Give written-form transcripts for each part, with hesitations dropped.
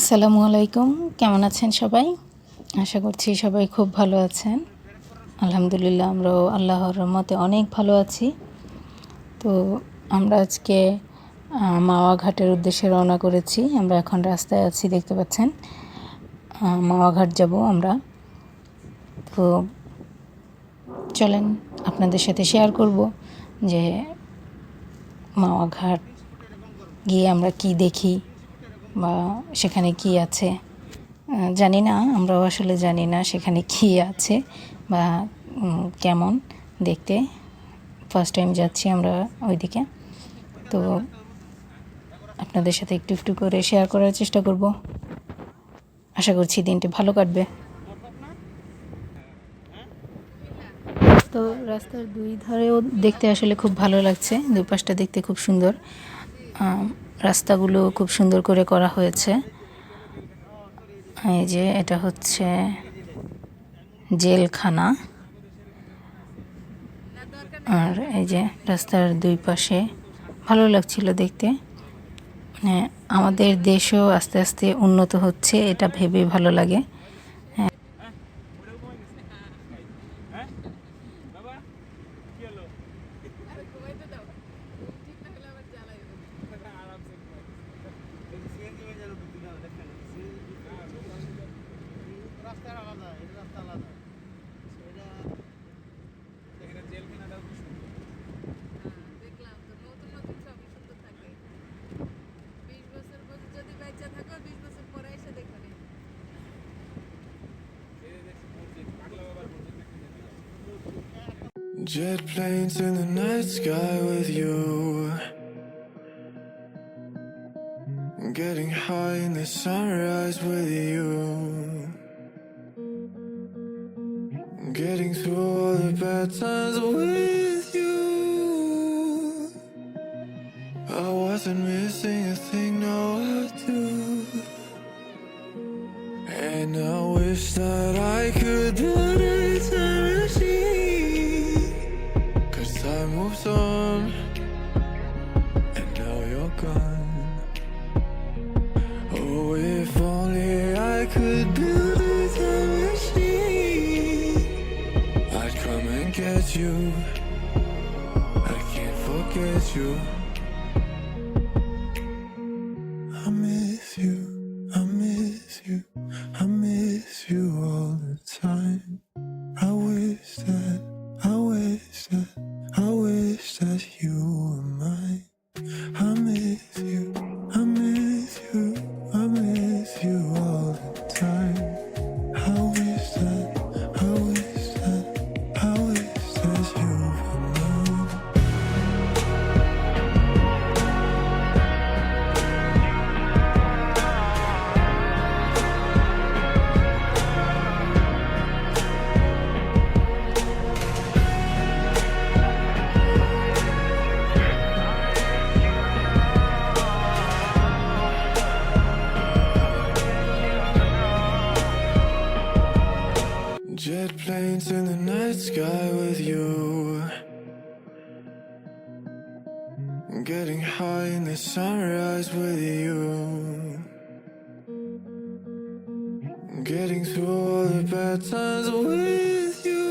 আসসালামু আলাইকুম, কেমন আছেন সবাই? আশা করছি সবাই খুব ভালো আছেন। আলহামদুলিল্লাহ, আমরাও আল্লাহর রহমতে অনেক ভালো আছি। তো আমরা আজকে মাওয়া ঘাটের উদ্দেশ্যে রওনা করেছি। আমরা এখন রাস্তায় আছি, দেখতে পাচ্ছেন। মাওয়া ঘাট যাব আমরা। তো চলেন আপনাদের সাথে শেয়ার করব যে মাওয়া ঘাট গিয়ে আমরা কি দেখি বা সেখানে কি আছে। জানি না, আমরাও আসলে জানি না সেখানে কী আছে বা কেমন দেখতে। ফার্স্ট টাইম যাচ্ছি আমরা ওইদিকে, তো আপনাদের সাথে একটু একটু করে শেয়ার করার চেষ্টা করব। আশা করছি দিনটি ভালো কাটবে। তো রাস্তার দুই ধারেও দেখতে আসলে খুব ভালো লাগছে, দুই পাশটা দেখতে খুব সুন্দর। রাস্তাগুলো খুব সুন্দর করে করা হয়েছে। এই যে এটা হচ্ছে জেলখানা, আর এই যে রাস্তার দুই পাশে ভালো লাগছিল দেখতে। মানে আমাদের দেশও আস্তে আস্তে উন্নত হচ্ছে, এটা ভেবে ভালো লাগে। Jet planes in the night sky with you, getting high in the sunrise with you, getting through all the bad times with you. I wasn't missing a thing, no I do, and I wish that I could build a time machine, 'cause time moves on and now you're gone. Oh, if only I could build a time machine, I'd come and get you. I can't forget you. I miss you, I miss you, I miss you all the time. I wish that, I wish that, I wish that you were mine. I miss you, I miss you, I miss you all the time. I wish that, I wish that, I wish that you were mine. Jet planes in the night sky with you, getting high in the sunrise with you, getting through all the bad times with you.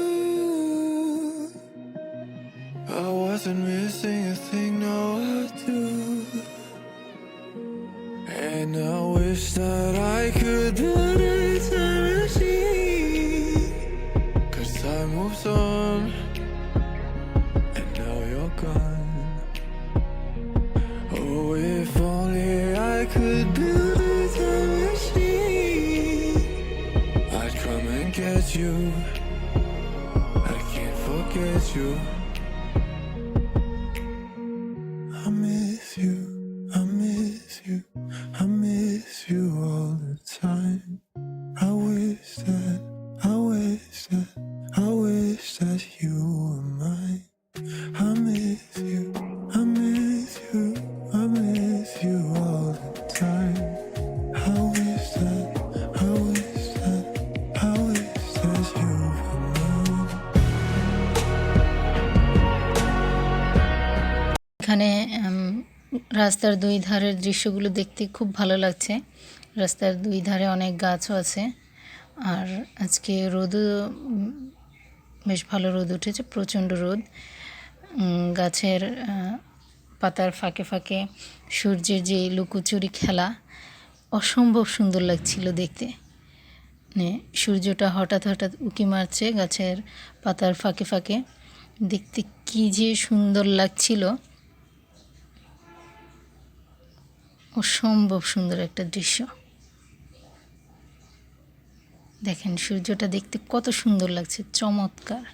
I wasn't missing a thing, no I do, and I wish that I could build a time machine, 'cause time moves on and now you're gone. Oh, if only I could build a time machine, I'd come and get you. I can't forget you. I miss you, I miss you, I miss you all the time. I wish that, I wish that, I wish that you were mine. I miss you, I miss you, I miss you all the time. I wish that, I wish that, I wish that you were mine. রাস্তার দুই ধারের দৃশ্যগুলো দেখতে খুব ভালো লাগছে। রাস্তার দুই ধারে অনেক গাছও আছে। আর আজকে রোদও বেশ ভালো রোদ উঠেছে, প্রচণ্ড রোদ। গাছের পাতার ফাঁকে ফাঁকে সূর্যের যে লুকোচুরি খেলা অসম্ভব সুন্দর লাগছিল দেখতে। মানে সূর্যটা হঠাৎ হঠাৎ উঁকি মারছে গাছের পাতার ফাঁকে ফাঁকে, দেখতে কী যে সুন্দর লাগছিল, অসম্ভব সুন্দর একটা দৃশ্য। দেখেন সূর্যটা দেখতে কত সুন্দর লাগছে, চমৎকার।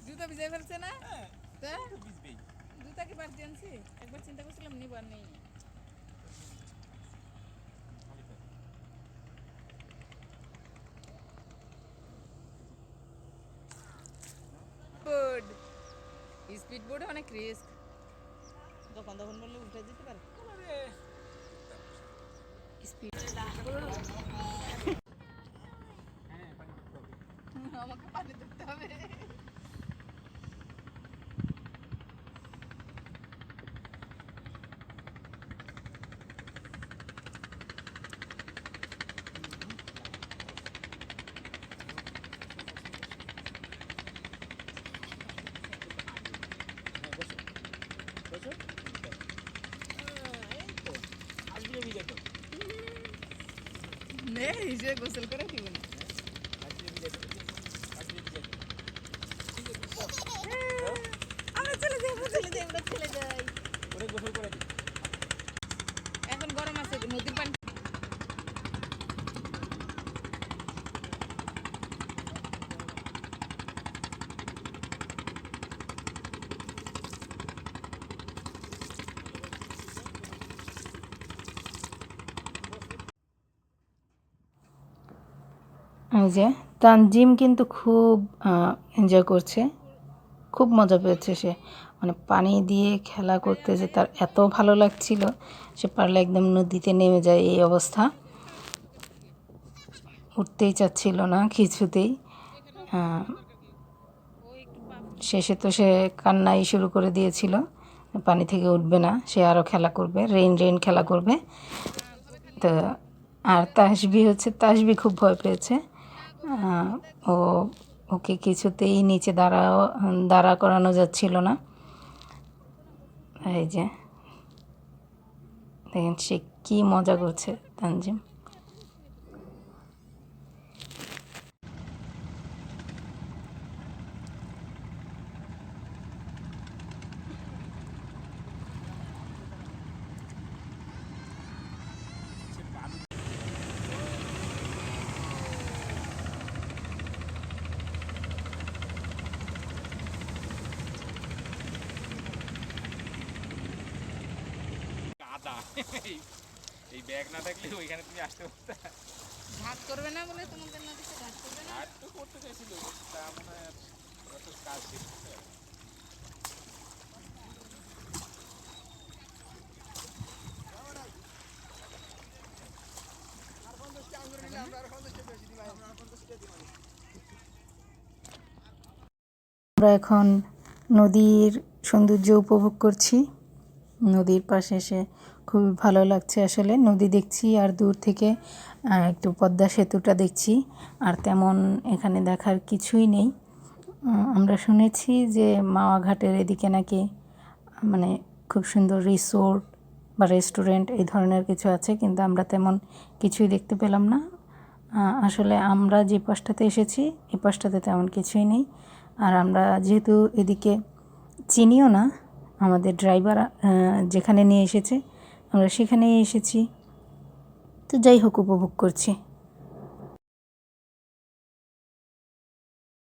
জুতা ভিজাই ফেলছে না? তা জুতা কি বাদ দিয়ে আনছি? একবার চিন্তা করছিলাম নিব আর নেই। বোর্ড স্পিড বোর্ডে অনেক রিস্ক, যখন তখন বললে উঠে যেতে পারে। স্পিড আমাকে পানি ধরতে হবে। নে হিসেবে গোসল করে দিব না। আমরা চলে যাই, আমরা চলে যাই, আমরা চলে যাই। এখন গরম আছে, নদীর পানি। এই যে তানজিম কিন্তু খুব এনজয় করছে, খুব মজা পেয়েছে সে। মানে পানি দিয়ে খেলা করতে যে তার এত ভালো লাগছিল, সে পারলে একদম নদীতে নেমে যায় এই অবস্থা। উঠতেই চাচ্ছিল না কিছুতেই। শেষে তো সে কান্নাই শুরু করে দিয়েছিল, পানি থেকে উঠবে না, সে আরও খেলা করবে, রেইন খেলা করবে। তো আর তাসবি খুব ভয় পেয়েছে। ও ওকে কিছুতেই নিচে দাঁড়া করানো যাচ্ছিল না। এই যে দেখেন সে কী মজা করছে তানজিম। এই এই ব্যাগ না থাকলে ওইখানে তুমি আসতে পারতে। ঘাট করবে না বলে তোমাদের নদীতে ঘাট করবে না। আর তো করতে চাইছিল, তা মনে হয় অত কাজ শেষ করতে হবে। আমরা এখন নদীর সৌন্দর্য উপভোগ করছি। নদীর পাশে এসে খুবই ভালো লাগছে আসলে। নদী দেখছি আর দূর থেকে একটু পদ্মা সেতুটা দেখছি, আর তেমন এখানে দেখার কিছুই নেই। আমরা শুনেছি যে মাওয়া ঘাটের এদিকে নাকি মানে খুব সুন্দর রিসোর্ট বা রেস্টুরেন্ট এই ধরনের কিছু আছে, কিন্তু আমরা তেমন কিছুই দেখতে পেলাম না। আসলে আমরা যে পাশটাতে এসেছি এই পাশটাতে তেমন কিছুই নেই। আর আমরা যেহেতু এদিকে চিনিও না, আমাদের ড্রাইভার যেখানে নিয়ে এসেছে আমরা সেখানেই এসেছি। তো যাই হোক, উপভোগ করছি।